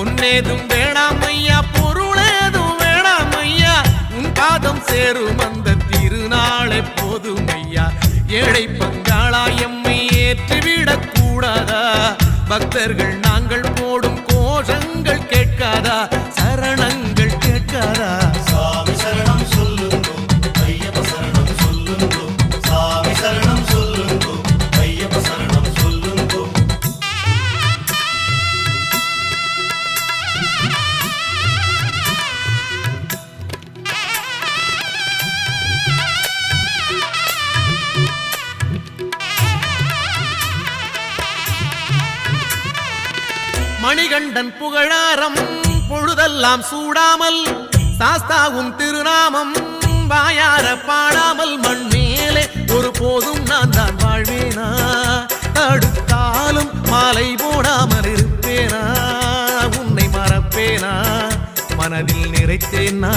பொன்னேதும் வேணாம் ஐயா, பொருளேதும் வேணாம் ஐயா, உன் பாதம் சேரும் அந்த திருநாளை போதும் ஐயா. ஏழை பங்காளா எம்மை ஏற்றிவிடக் கூடாதா? பக்தர்கள் நாங்கள் போடும் கோஷங்கள் கேட்காதா? சரணங்கள் கேட்காதா? சாமி சரணம் சொல்லுங்கோ, ஐயப்ப சரணம் சொல்லுங்கோ, சாமி சரணம் சொல்லுங்கோ, ஐயப்ப சரணம் சொல்லுங்கோ. மணிகண்டன் புகழாரம் பொழுதெல்லாம் சூடாமல், சாஸ்தாவும் திருநாமம் வாயார பாடாமல், மண் மேலே ஒரு போதும் நான் தான் வாழ்வேனா? தடுத்தாலும் மாலை போடாமல் இருப்பேனா? உன்னை மறப்பேனா? மனதில் நிறைத்தேனா?